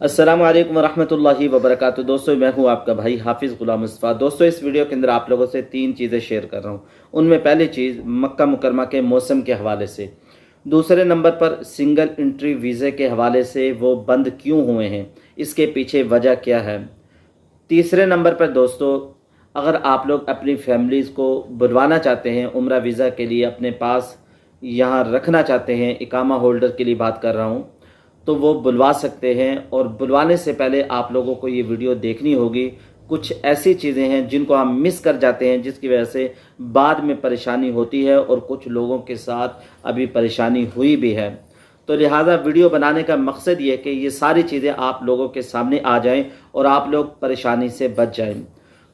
अस्सलामु अलैकुम वरहमतुल्लाहि वबरकातुहू। दोस्तों, मैं हूं आपका भाई हाफिज़ गुलाम मुस्तफ़ा। दोस्तों, इस वीडियो के अंदर आप लोगों से 3 चीज़ें शेयर कर रहा हूं। उनमें पहली चीज़ मक्का मुकरमा के मौसम के हवाले से, दूसरे नंबर पर सिंगल एंट्री वीज़े के हवाले से वो बंद क्यों हुए हैं, इसके पीछे वजह क्या है। तीसरे नंबर पर दोस्तों, अगर आप लोग अपनी फैमिलीज़ को बुलवाना चाहते हैं उम्रा वीज़ा के लिए, अपने पास यहाँ रखना चाहते हैं, इकामा होल्डर के लिए बात कर रहा हूँ, तो वो बुलवा सकते हैं। और बुलवाने से पहले आप लोगों को ये वीडियो देखनी होगी। कुछ ऐसी चीज़ें हैं जिनको हम मिस कर जाते हैं, जिसकी वजह से बाद में परेशानी होती है, और कुछ लोगों के साथ अभी परेशानी हुई भी है। तो लिहाजा वीडियो बनाने का मकसद ये है कि ये सारी चीज़ें आप लोगों के सामने आ जाएं और आप लोग परेशानी से बच जाएं।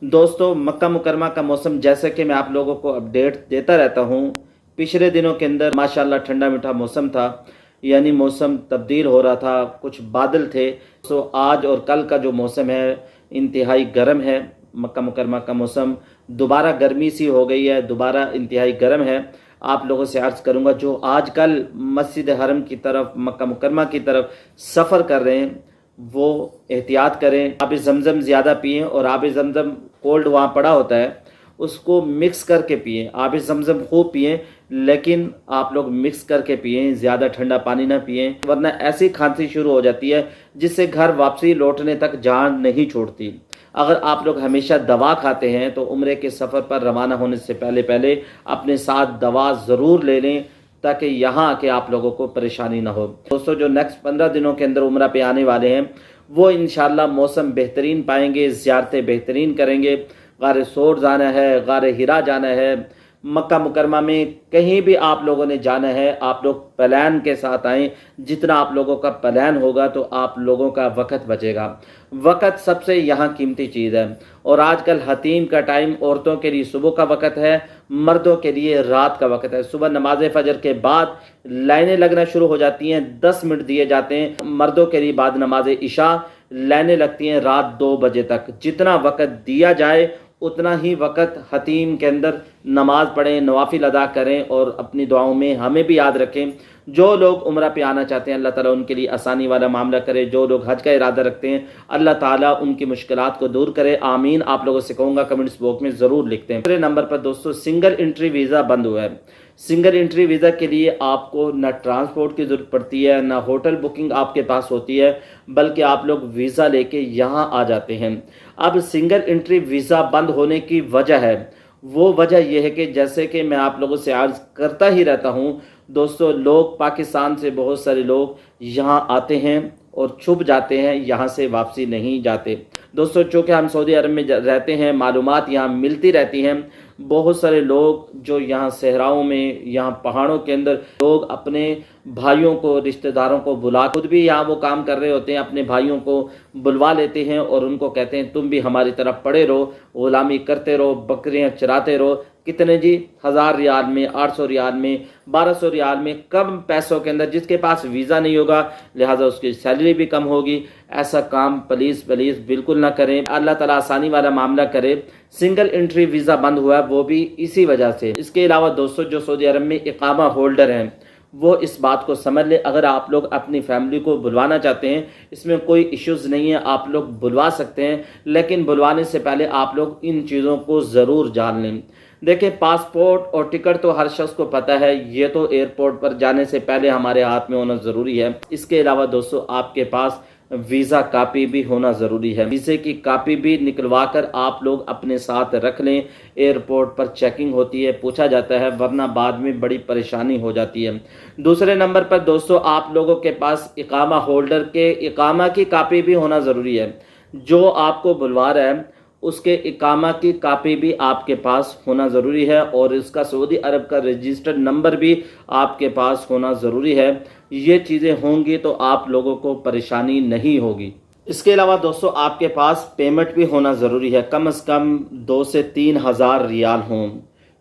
दोस्तों, मक्का मुकरमा का मौसम, जैसे कि मैं आप लोगों को अपडेट देता रहता हूँ, पिछले दिनों के अंदर माशाल्लाह ठंडा मीठा मौसम था, यानी मौसम तब्दील हो रहा था, कुछ बादल थे। सो आज और कल का जो मौसम है इंतहाई गर्म है। मक्का मुकरमा का मौसम दोबारा गर्मी सी हो गई है, दोबारा इंतहाई गर्म है। आप लोगों से अर्ज़ करूंगा जो आजकल मस्जिद हरम की तरफ, मक्का मुकरमा की तरफ सफ़र कर रहे हैं, वो एहतियात करें। आब ज़मज़म ज़्यादा पिएँ, और आब ज़मज़म कोल्ड वहाँ पड़ा होता है, उसको मिक्स करके पिएँ। आब ज़मज़म खूब पिएँ, लेकिन आप लोग मिक्स करके पिएँ, ज़्यादा ठंडा पानी ना पिएँ, वरना ऐसी खांसी शुरू हो जाती है जिससे घर वापसी लौटने तक जान नहीं छोड़ती। अगर आप लोग हमेशा दवा खाते हैं तो उम्रे के सफ़र पर रवाना होने से पहले पहले अपने साथ दवा ज़रूर ले लें, ताकि यहाँ आके आप लोगों को परेशानी ना हो। दोस्तों, जो नेक्स्ट 15 दिनों के अंदर उम्रा पे आने वाले हैं, वो इंशाल्लाह मौसम बेहतरीन पाएंगे, ज़ियारतें बेहतरीन करेंगे। गारे सोर जाना है, गारे हिरा जाना है, मक्का मुकरमा में कहीं भी आप लोगों ने जाना है, आप लोग प्लान के साथ आएँ। जितना आप लोगों का प्लान होगा तो आप लोगों का वक़्त बचेगा। वक़्त सबसे यहाँ कीमती चीज़ है, और आजकल हतीम का टाइम औरतों के लिए सुबह का वक़्त है, मर्दों के लिए रात का वक़्त है। सुबह नमाज फ़जर के बाद लाइनें लगना शुरू हो जाती हैं, 10 मिनट दिए जाते हैं। मर्दों के लिए बाद नमाज इशा लाइनें लगती हैं रात 2 बजे तक। जितना वक़्त दिया जाए उतना ही वक़्त हतीम के अंदर नमाज पढ़ें, नवाफिल अदा करें, और अपनी दुआओं में हमें भी याद रखें। जो लोग उम्रा पे आना चाहते हैं, अल्लाह ताला उनके लिए आसानी वाला मामला करे। जो लोग हज का इरादा रखते हैं, अल्लाह ताला उनकी मुश्किलात को दूर करे। आमीन। आप लोगों से कहूँगा कमेंट्स बॉक्स में ज़रूर लिखते हैं। दूसरे नंबर पर दोस्तों, सिंगल एंट्री वीज़ा बंद हुआ है। सिंगल एंट्री वीज़ा के लिए आपको ना ट्रांसपोर्ट की ज़रूरत पड़ती है, ना होटल बुकिंग आपके पास होती है, बल्कि आप लोग वीज़ा लेके यहाँ आ जाते हैं। अब सिंगल एंट्री वीज़ा बंद होने की वजह है, वो वजह यह है कि जैसे कि मैं आप लोगों से अर्ज़ करता ही रहता हूँ दोस्तों, लोग पाकिस्तान से बहुत सारे लोग यहाँ आते हैं और छुप जाते हैं, यहाँ से वापसी नहीं जाते। दोस्तों, चूँकि हम सऊदी अरब में रहते हैं, मालूमात यहाँ मिलती रहती हैं। बहुत सारे लोग जो यहाँ सहराओं में, यहाँ पहाड़ों के अंदर लोग अपने भाइयों को, रिश्तेदारों को बुला, खुद भी यहाँ वो काम कर रहे होते हैं, अपने भाइयों को बुलवा लेते हैं और उनको कहते हैं तुम भी हमारी तरफ पड़े रहो, ग़ुलामी करते रहो, बकरियाँ चराते रहो। कितने जी? 1000 रियाल में, 800 रियाल में, 1200 रियाल में, कम पैसों के अंदर। जिसके पास वीज़ा नहीं होगा लिहाजा उसकी सैलरी भी कम होगी। ऐसा काम प्लीज़ बिल्कुल ना करें। अल्लाह ताला आसानी वाला मामला करे। सिंगल एंट्री वीज़ा बंद हुआ है वो भी इसी वजह से। इसके अलावा दोस्तों, जो सऊदी अरब में इकामा होल्डर हैं वो इस बात को समझ ले, अगर आप लोग अपनी फैमिली को बुलवाना चाहते हैं, इसमें कोई इश्यूज़ नहीं है, आप लोग बुलवा सकते हैं, लेकिन बुलवाने से पहले आप लोग इन चीज़ों को ज़रूर जान लें। देखिए, पासपोर्ट और टिकट तो हर शख्स को पता है, ये तो एयरपोर्ट पर जाने से पहले हमारे हाथ में होना ज़रूरी है। इसके अलावा दोस्तों, आपके पास वीज़ा कापी भी होना ज़रूरी है। वीज़े की कापी भी निकलवा कर आप लोग अपने साथ रख लें। एयरपोर्ट पर चेकिंग होती है, पूछा जाता है, वरना बाद में बड़ी परेशानी हो जाती है। दूसरे नंबर पर दोस्तों, आप लोगों के पास इकामा होल्डर के इकामा की कापी भी होना ज़रूरी है। जो आपको बुलवा रहा है उसके इकामा की कापी भी आपके पास होना ज़रूरी है, और इसका सऊदी अरब का रजिस्टर्ड नंबर भी आपके पास होना ज़रूरी है। ये चीज़ें होंगी तो आप लोगों को परेशानी नहीं होगी। इसके अलावा दोस्तों, आपके पास पेमेंट भी होना ज़रूरी है, कम से कम 2 से 3 हज़ार रियाल हों।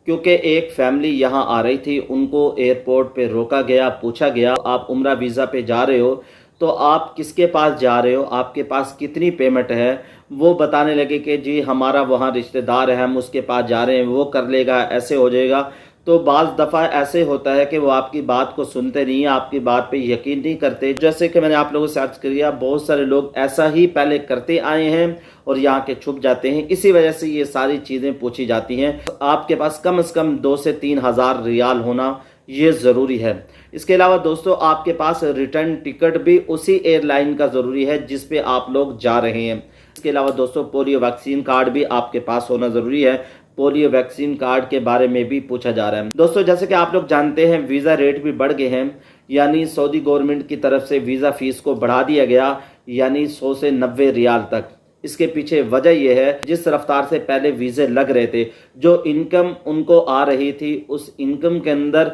क्योंकि एक फैमिली यहाँ आ रही थी, उनको एयरपोर्ट पे रोका गया, पूछा गया आप उम्रा वीज़ा पे जा रहे हो तो आप किसके पास जा रहे हो, आपके पास कितनी पेमेंट है। वो बताने लगे कि जी हमारा वहाँ रिश्तेदार है, हम उसके पास जा रहे हैं, वो कर लेगा, ऐसे हो जाएगा। تو بعض دفعہ ایسے ہوتا ہے کہ وہ آپ کی بات کو سنتے نہیں ہیں، آپ کی بات پہ یقین نہیں کرتے. جیسے کہ میں نے آپ لوگوں سے عرض کیا، بہت سارے لوگ ایسا ہی پہلے کرتے آئے ہیں اور یہاں کے چھپ جاتے ہیں، اسی وجہ سے یہ ساری چیزیں پوچھی جاتی ہیں. آپ کے پاس کم از کم 2 سے 3 ہزار ریال ہونا یہ ضروری ہے. اس کے علاوہ دوستو آپ کے پاس ریٹرن ٹکٹ بھی اسی ایئر لائن کا ضروری ہے جس پہ آپ لوگ جا رہے ہیں. اس کے علاوہ دوستو پولیو ویکسین کارڈ بھی آپ کے پاس ہونا ضروری ہے. پولیو ویکسین کارڈ کے بارے میں بھی پوچھا جا رہا ہے. دوستو جیسے کہ آپ لوگ جانتے ہیں ویزا ریٹ بھی بڑھ گئے ہیں، یعنی سعودی گورنمنٹ کی طرف سے ویزا فیس کو بڑھا دیا گیا، یعنی 100 سے 90 ریال تک. اس کے پیچھے وجہ یہ ہے جس رفتار سے پہلے ویزے لگ رہے تھے، جو انکم ان کو آ رہی تھی اس انکم کے اندر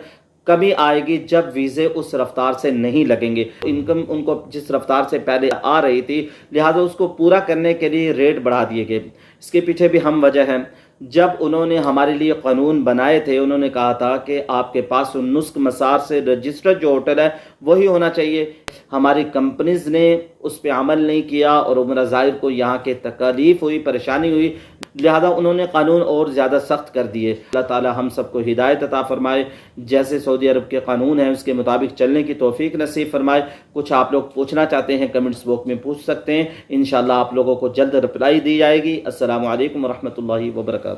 کمی آئے گی جب ویزے اس رفتار سے نہیں لگیں گے. انکم ان کو جس رفتار سے پہلے آ رہی تھی لہٰذا اس کو پورا کرنے کے لیے ریٹ بڑھا دیے گئے. اس کے پیچھے بھی ہم وجہ ہیں. جب انہوں نے ہمارے لیے قانون بنائے تھے انہوں نے کہا تھا کہ آپ کے پاس نسک مسار سے رجسٹرڈ جو ہوٹل ہے وہی ہونا چاہیے. ہماری کمپنیز نے اس پہ عمل نہیں کیا اور عمرہ زائر کو یہاں کے تکالیف ہوئی، پریشانی ہوئی، لہذا انہوں نے قانون اور زیادہ سخت کر دیے. اللہ تعالی ہم سب کو ہدایت عطا فرمائے، جیسے سعودی عرب کے قانون ہیں اس کے مطابق چلنے کی توفیق نصیب فرمائے. کچھ آپ لوگ پوچھنا چاہتے ہیں کمنٹس باکس میں پوچھ سکتے ہیں، انشاءاللہ آپ لوگوں کو جلد رپلائی دی جائے گی. السلام علیکم ورحمۃ اللہ وبرکاتہ.